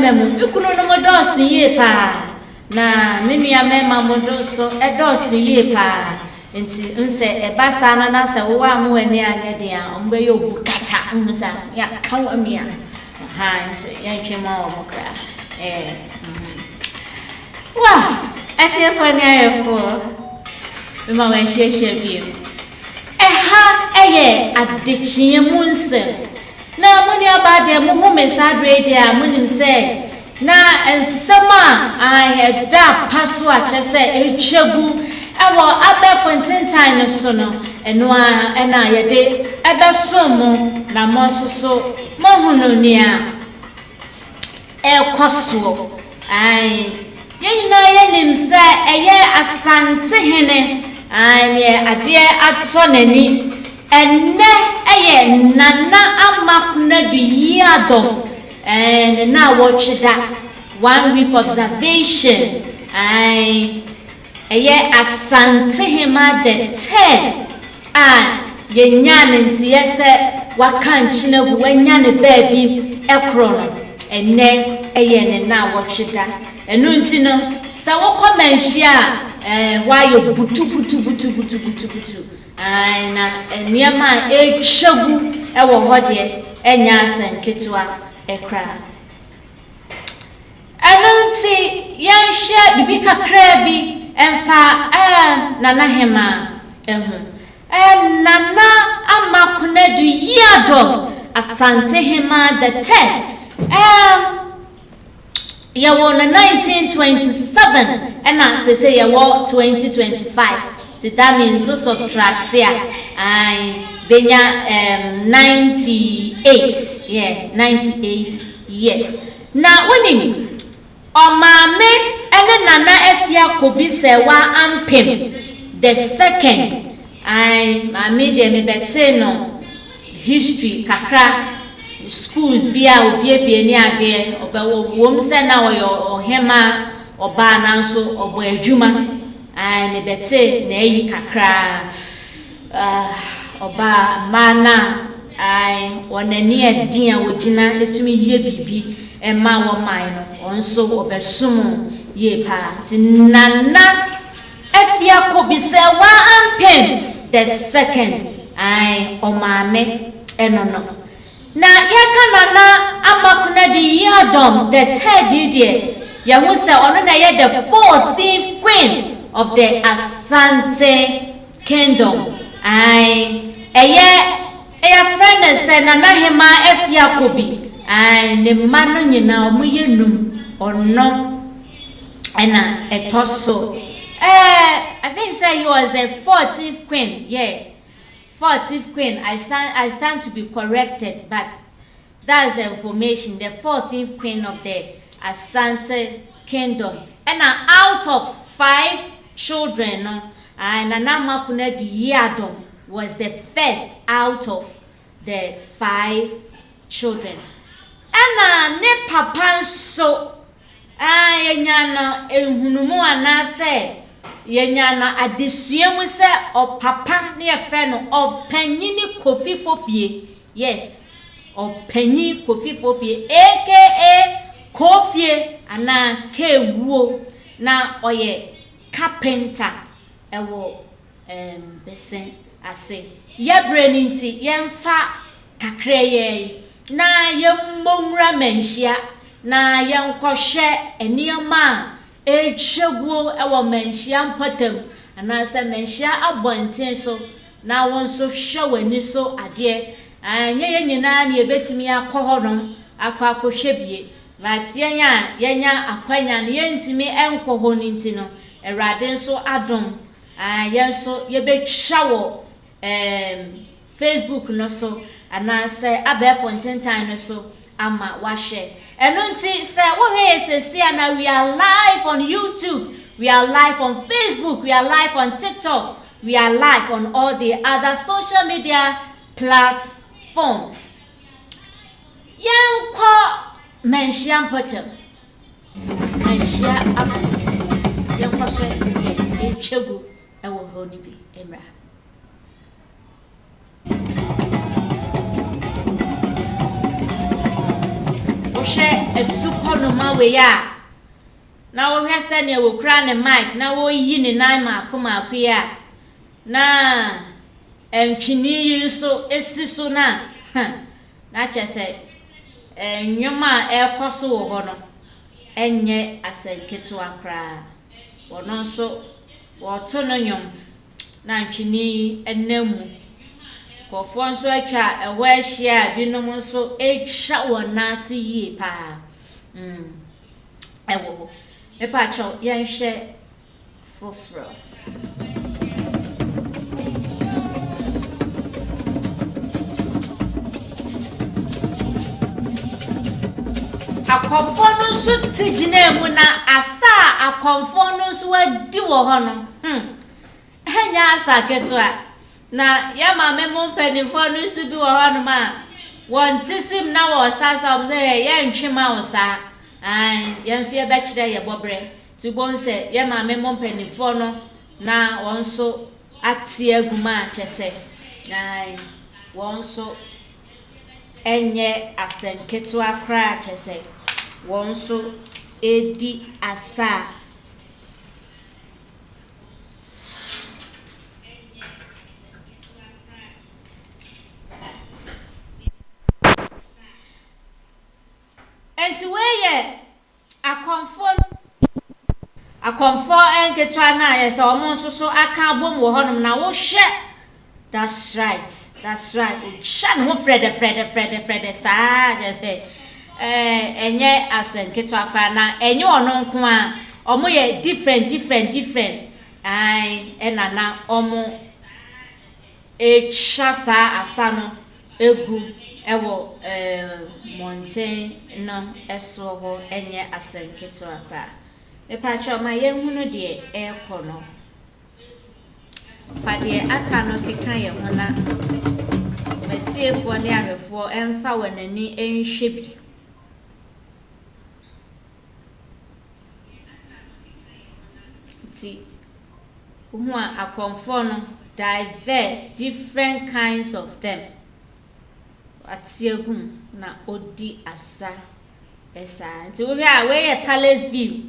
mememu ikunu no modosu ye pa na me nua mema modoso edosu ye pa nti nse ebasa na se wo amu ani anya dia ombe yo bukata nsa ya kawo amia ha nse ya twema wo mokra wa atiefo ni ayefo mema wa hye bi eye adekye mu nse na muni abade mu hu mesadre dia munim se na ensema ayeda paso a chese etwegu ewo FPNTV so no eno a ena yede ebesomo na mososo mohunu nia ekoso yeyina yenim se eye AsanteHemaa ye ade ato nani enne eye nana Konadu Yiadom na watchda 1 week observation eye AsanteHemaa the third yenyane nti yese wakanchina gu wanyane baabi ekro no enne eye ne na watchda enu nti no sa wokọ Manhyia wayo butu na niema echegu ewo hode enya asanketwa ekra anunti yanhye bibi kakra bi emfa NSEM nana Konadu Yiadom AsanteHemaa the third yawo na 1927 and say yawo 2025 that means so subtract here benya 98 98 years na wonim omame ene nana afia kobi se wa ampem the second mame de me bete no history kakra schools bia obiebie ni ade obawo wom se na ohema oba nanso obo adwuma me bete na eyi kakra oba mana onani adin a wogina etumi yie bibi ema wo man no onso obesum ye pa tinana afia kobi se wa ampem the second omame enono na yaka nana Konadu Yiadom the third idea yahu se ono na ye the 14th queen of the Asante kingdom eye friend se NSEM afia kobi ne mano nyina omuye num ono ena etoso I think say he was the 14th queen 14th queen. I stand to be corrected, but that's the information. The 14th queen of the Asante kingdom. And out of 5 children, Nana Konadu Yiadom was the first out of the 5 children. And ne papa so yenyana ehunumu anase yenyana adesuamu se opapa ne yefe no opanyini kofifofie. Yes, opanyi kofifofie aka kofie ana kewuo na oye carpenter ewo besen ase yebre nti yemfa kakreye na yemmomra Manhyia na yenkohwe enioma echegwo ewo Manhyia mpatam anase Manhyia abonten so na wonso hwe wani so ade anye nyina na ebetimi akohodom akwakohwe bie but yenya akwanya na yentimi enkoho ninti no erade so adom yenso yebetwa Facebook no so anase FPNTV no so ama washe enunti say wo he say na we are live on YouTube, we are live on Facebook, we are live on TikTok, we are live on all the other social media platforms. Yanko Manhyia portal Manhyia application yanko so etwegu ewo honi bi emra Oshé esukonoma we ya na wo hwese ne wo kura ne mic na wo yi ne nan ma ya na entwini yi so esi so na na chese nwoma ekoso wo ho no enye asenketo akra wono so wo to no nwom na ntwini enamu kofo nso atwa ewo ahia binom nso etwa wona se yi pa ewo me pa cho yenhwe foforo akomfo no so tijina mu na asa akomfo no so wadi wo ho no enya asa ketua na ya mame mo mpanifo no so bi wo ho no ma won tisim na wo sasa obse ye ntwema wo sa yenso ye be kire ye bobre tubon se ya mame mo mpanifo no na won so atie aguma chese won so enye asenketo akra chese won so edi asa enti weye akomfo enketwa na yesa omo nso aka abom wo honom na wo hwe. That's right. Chan ho Fred sa just say enye asenketo akra na enye ono nko a omo ye different enana omo echasa asano egu ewo mountain no eso ho enye asenketo akra me pa cho ma ye hunu de ekono fade aka no keka ye hona metiefo ne ahwefo emfa wanani enhwe bi ti hu akomfo no diverse different kinds of them atiegum na odi asa esa nti wo bia we palace view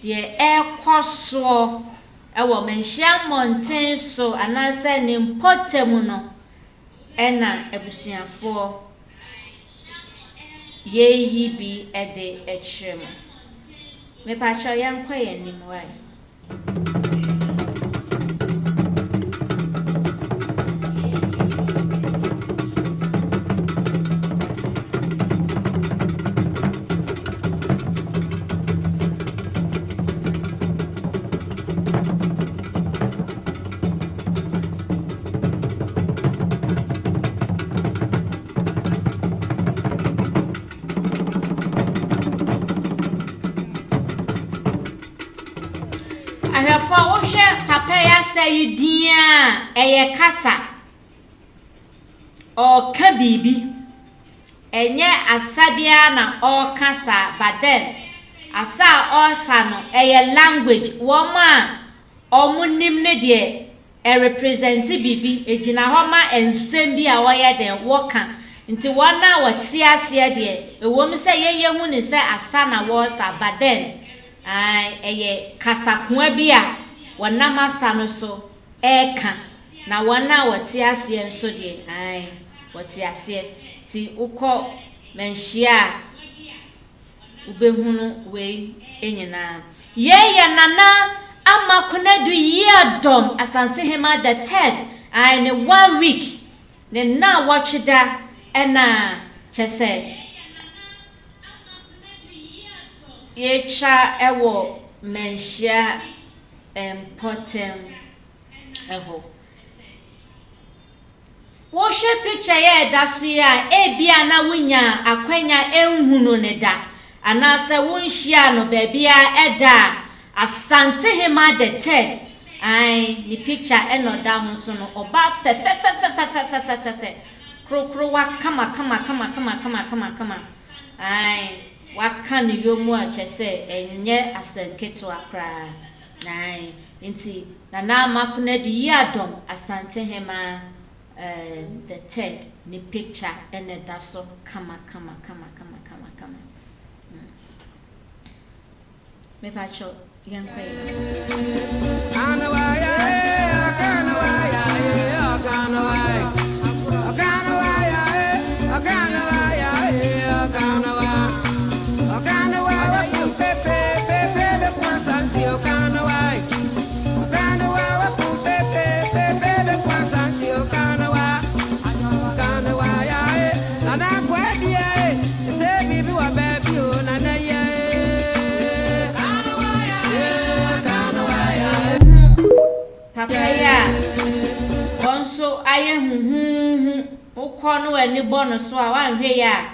de ekoso ewo Manhyia mountain so anase ne mpotemu no ena ebusuafo yeyi bi ede echrem me pa cho yankwa yanim wai ahwefo wo hwe papa ya sayidia eye kasa o ka bibi enye asabia na o kasa but then asa o sano eye language wo ma omunim ne de e represent bibi ejina ho ma ensem bi a wo ye de wo ka nti wona wati ase de ewom se ye hu ni se asa na wo sa but then eye kasakwa bi a wona masa no so eka na wona wati ase nso de wati ase ti ukọ Manhyia ubehunu we enyina ye nana ama Konadu Yiadom AsanteHemaa the third ne 1 week ne na watchda ena chese yecha ewo Manhyia important eho wo hwe picture ye da so ya ebia na wunya akwanya enhunu ne da anase wonhia no ba bia eda AsanteHemaa the third ni picture enoda ho so no oba fe krokro wa kama waka ne yomu a chese enye asenketo akra nti na ama Konadu Yiadom AsanteHemaa the third ni picture ene da so kama Me pacho young quay. So I am Okono and the bonus so I want here.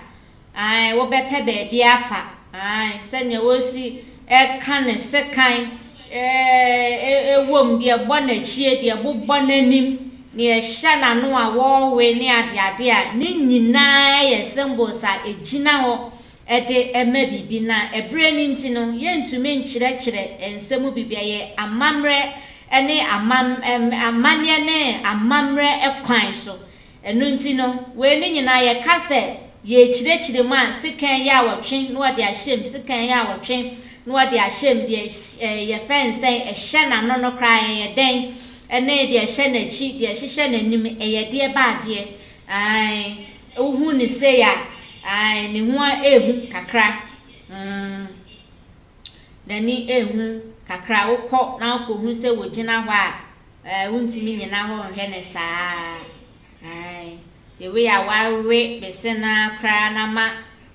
I will bet baby afa. I send you will see a can second a womb dear bonnet cheer dear book bonnet near Shanna no a war way near the idea. Nini nigh assembles at a gina at a maybe bina a brain intino yen to mean chile and some will be a mamre. Ene amanya ne amamre ekwan so enu nti no we ni nyina ye kase ye chirechire ma sikan ya wotwe no de ahyem sikan ya wotwe no de ahyem de ye friend say ehye na no no kra ye den ene de ehye na chi de ehye na nim ye de ba de ai ohu ni say ya ai ni ho ehu kakra nani ehu kakra wokọ na akohu se wogina ho a wuntimi nyina ho hwe ne saa ai the way a wawe bese na kra na ma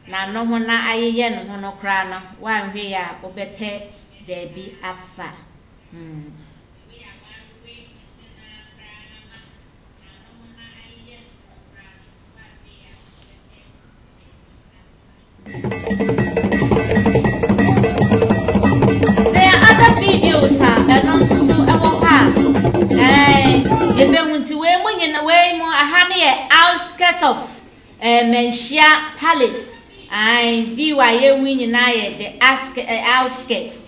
na no ho na ayeye no ho no kra na wanhwe ya obepe baabi afa videos and also outskirts of Manhyia Palace. I view I win the outskirts.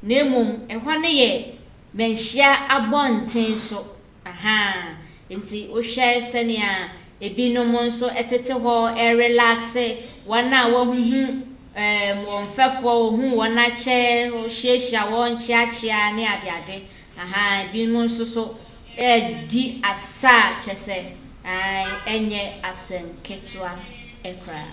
Nemum ehwane ye Manhyia abonten so aha enti wo hwe senia ebinom nso etete ho relax wana wo hu mo mfefo wo hu wona che o hyiehia wo nchiachia ne ade aha ebinom nso so di asa chese ai enye asenketwa ekra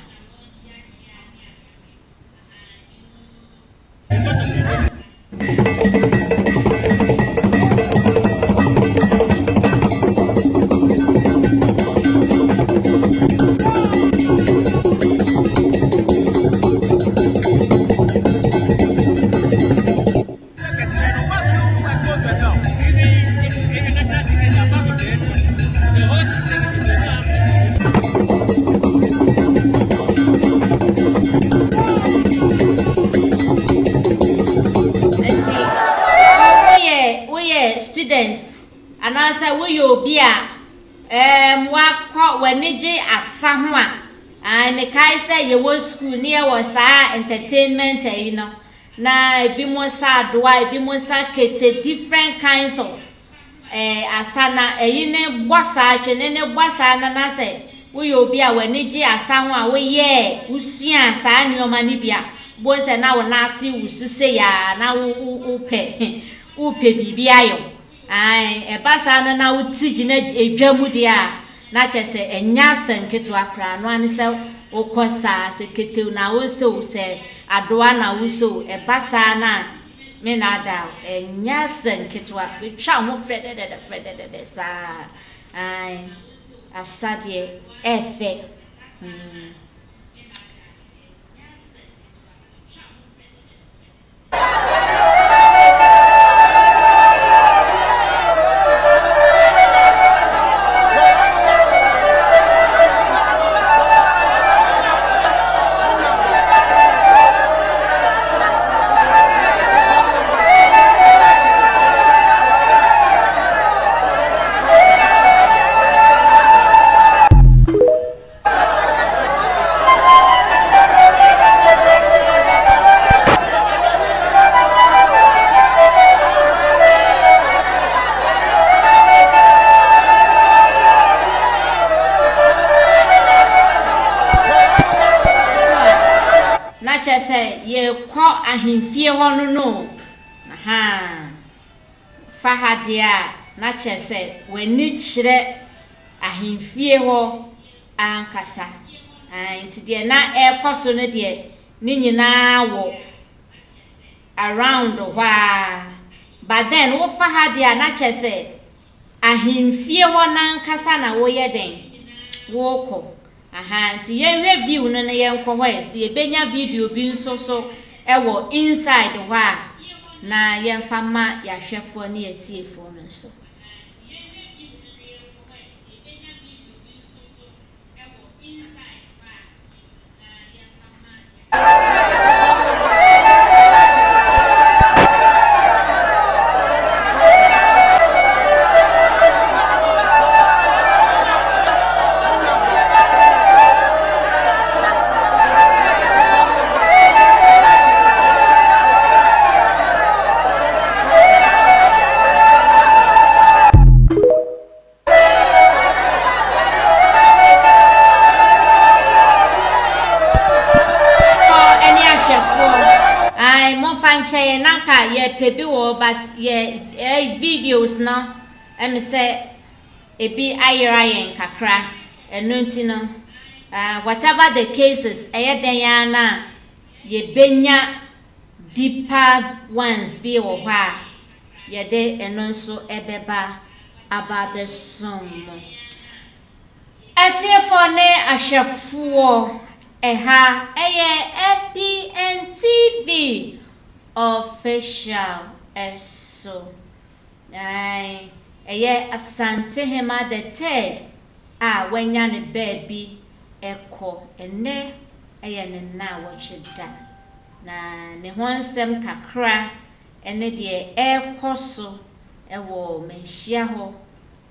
students and I say we you be wakọ wenije asa ho a me kai say you was school near was entertainment you know na ebi mo sa doa ebi mo sa kete different kinds of asa na ne bossa atwe ne bossa na say we you be wenije asa ho a we ye usua sa anyoma ni bia bo se na wo na ase wusu se ya na upe bibi ayo ai ebasa na uti gina edwamu dia na chese enya sanketo akra no ane se okosa sekete na wo se adoa na wo so ebasa na me na da enya sanketo betwa mo frede sa ai asade efe ye kwa ahemfie ho no aha fahadia na chese wani chire ahemfie ho ankasa nti de na ekoso no de ni nyina wo around wa but then wo fahadia na chese ahemfie ho nankasa na wo ye den wo ko aha nti ye review no na ye nkọ ho esi ye benya video bi nso so ewo inside wa na ye mfama ya hwefo na ye tiefo no nso Che nanka ye pebi wo but ye videos no em say ebi ayera yen kakra eno nti no whatever the cases den ya na ye benya deeper ones bi wo ha ye de eno nso ebeba aba besom atiefo ne ahwefuo eha FPNTV official eso AsanteHemaa the third wenya ne baby eko ene ne na wochida na ne honsem kakra ene de ekoso ewo Manhyia ho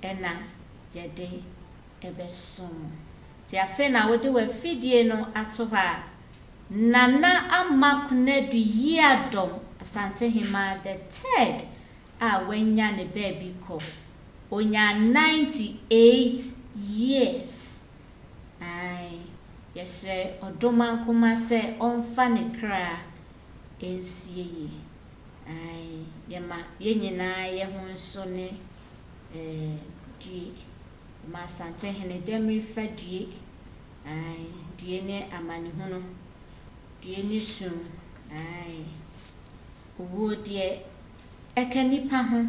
ena yede ebesom ti afe na wode wa fidie no ato ha Nana ama Konadu Yiadom AsanteHemaa the third wenya ne baby ko onya 98 years yesre odoma nkoma se onfa ne kra ensie yema yenyina ye ho nso ne die ma AsanteHemaa demri fadie die ne amane hono Yeni soon, wo de ekanipa ho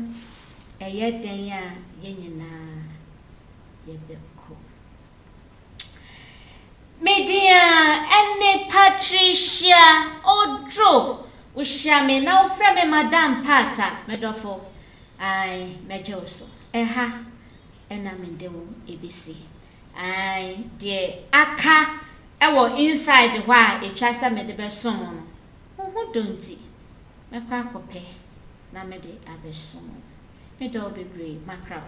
den ya yenyina yebeko media ene Patricia Odro ushame na ofra me madam pata medofo mejeoso eha ena mendewo ebisi de aka ewo inside wa etwasa me de besom no ho donti mekwa kope na me de abesom me do bebre makra